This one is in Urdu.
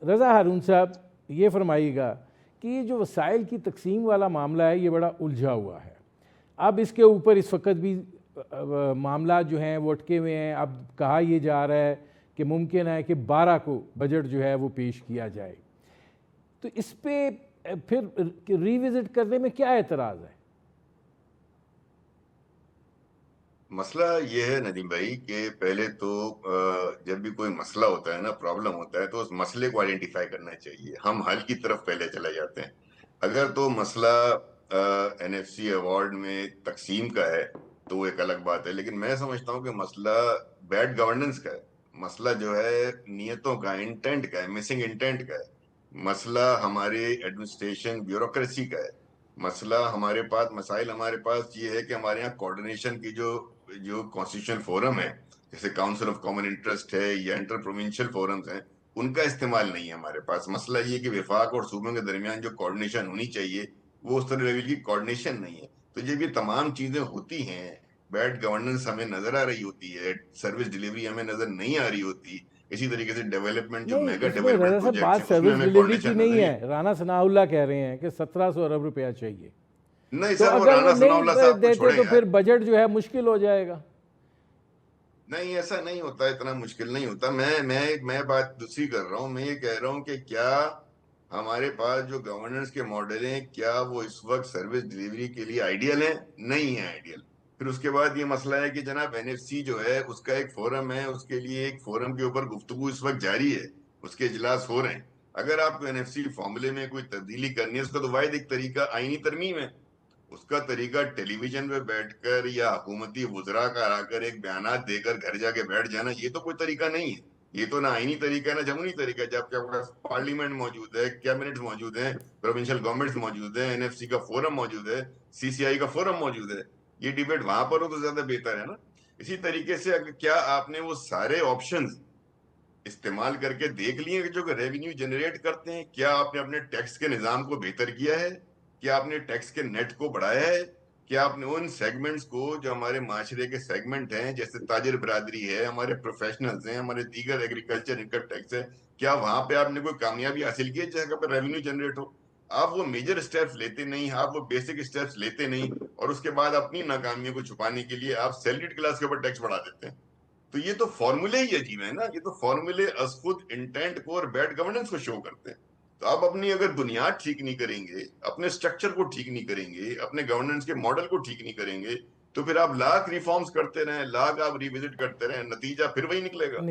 رضا ہارون صاحب یہ فرمائیے گا کہ یہ جو وسائل کی تقسیم والا معاملہ ہے یہ بڑا الجھا ہوا ہے. اب اس کے اوپر اس وقت بھی معاملات جو ہیں وہ اٹکے ہوئے ہیں. اب کہا یہ جا رہا ہے کہ ممکن ہے کہ 12 کو بجٹ جو ہے وہ پیش کیا جائے. تو اس پہ پھر ریوزٹ کرنے میں کیا اعتراض ہے؟ مسئلہ یہ ہے ندیم بھائی کہ پہلے تو جب بھی کوئی مسئلہ ہوتا ہے نا، پرابلم ہوتا ہے، تو اس مسئلے کو آئیڈینٹیفائی کرنا چاہیے. ہم حل کی طرف پہلے چلے جاتے ہیں. اگر تو مسئلہ NFC ایوارڈ میں تقسیم کا ہے تو وہ ایک الگ بات ہے، لیکن میں سمجھتا ہوں کہ مسئلہ بیڈ گورننس کا ہے. مسئلہ جو ہے نیتوں کا، انٹینٹ کا ہے، مسنگ انٹینٹ کا ہے. مسئلہ ہمارے ایڈمنسٹریشن بیوروکریسی کا ہے. مسئلہ ہمارے پاس، مسائل ہمارے پاس یہ ہے کہ ہمارے یہاں کوارڈینیشن کی جو کانسٹیٹیوشنل فورم ہے، جیسے کاؤنسل آف کامن انٹرسٹ ہے یا انٹر پروونشل فورمز ہیں، ان کا استعمال نہیں ہے ہمارے پاس. مسئلہ یہ کہ وفاق اور صوبوں کے درمیان جو کوارڈینیشن ہونی چاہیے وہ اس طرح لیول کی کوارڈینیشن نہیں ہے. تو جب یہ تمام چیزیں ہوتی ہیں، بیڈ گورننس ہمیں نظر آ رہی ہوتی ہے، سروس ڈیلیوری ہمیں نظر نہیں آ رہی ہوتی، اسی طریقے سے ڈیولپمنٹ جو نہیں، میگا اس میں ڈیولپمنٹ رضا صاحب پروجیکٹس بات ہیں اس میں سروس ہمیں ڈیلیوری کی کوارڈینیشن نظر نہیں نہیں. ہے. رانا ثناء اللہ کہہ رہے ہیں کہ 1700 ارب روپیہ چاہیے. نہیں تو سر، وہ اگر وہ رانا ثناء اللہ نہیں صاحب کو دیتے چھوڑیں تو یار. پھر بجٹ جو ہے مشکل ہو جائے گا. نہیں، ایسا نہیں ہوتا، اتنا مشکل نہیں ہوتا. میں بات دوسری کر رہا ہوں. میں یہ کہہ رہا ہوں کہ کیا ہمارے پاس جو گورننس کے ماڈل ہیں کیا وہ اس وقت سروس ڈیلیوری کے لیے آئیڈیل ہیں؟ نہیں ہے آئیڈیل. پھر اس کے بعد یہ مسئلہ ہے کہ جناب NFC جو ہے اس کا ایک فورم ہے، اس کے لیے ایک فورم کے اوپر گفتگو اس وقت جاری ہے، اس کے اجلاس ہو رہے ہیں. اگر آپ کو NFC فارمولے میں کوئی تبدیلی کرنی ہے، اس کا تو واحد ایک طریقہ آئینی ترمیم ہے. اس کا طریقہ ٹیلی ویژن پہ بیٹھ کر یا حکومتی وزراء کا آ کر ایک بیانات دے کر گھر جا کے بیٹھ جانا، یہ تو کوئی طریقہ نہیں ہے. یہ تو نہ آئینی طریقہ ہے نہ جمہوری طریقہ ہے. جب کہ پارلیمنٹ موجود ہے، کیبنٹ موجود ہیں، پروونشل گورنمنٹس موجود ہیں، NFC کا فورم موجود ہے، CCI کا فورم موجود ہے. یہ ڈیبیٹ وہاں پر ہو تو زیادہ بہتر ہے نا. اسی طریقے سے کیا آپ نے وہ سارے آپشنز استعمال کر کے دیکھ لیے کہ جو ریونیو جنریٹ کرتے ہیں؟ کیا آپ نے اپنے ٹیکس کے نظام کو بہتر کیا ہے؟ کیا آپ نے ٹیکس کے نیٹ کو بڑھایا ہے؟ کیا آپ نے ان سیگمنٹس کو جو ہمارے معاشرے کے سیگمنٹ ہیں، جیسے تاجر برادری ہے، ہمارے پروفیشنلز ہیں، ہمارے دیگر ایگریکلچر انکم ٹیکس ہے، کیا وہاں پہ آپ نے کوئی کامیابی حاصل کی ہے جہاں پہ ریونیو جنریٹ ہو؟ آپ وہ میجر اسٹیپس لیتے نہیں، آپ وہ بیسک اسٹیپس لیتے نہیں، اور اس کے بعد اپنی ناکامیوں کو چھپانے کے لیے آپ سیلریڈ کلاس کے اوپر ٹیکس بڑھا دیتے ہیں. تو یہ تو فارمولے ہی عجیب ہے نا. یہ تو فارمولے از خود انٹینٹ کو اور بیڈ گورننس کو شو کرتے ہیں. تو آپ اپنی اگر بنیاد ٹھیک نہیں کریں گے، اپنے سٹرکچر کو ٹھیک نہیں کریں گے، اپنے گورننس کے ماڈل کو ٹھیک نہیں کریں گے، تو پھر آپ لاکھ ریفارمز کرتے رہیں، لاکھ آپ ریوزٹ کرتے رہیں، نتیجہ پھر وہی نکلے گا.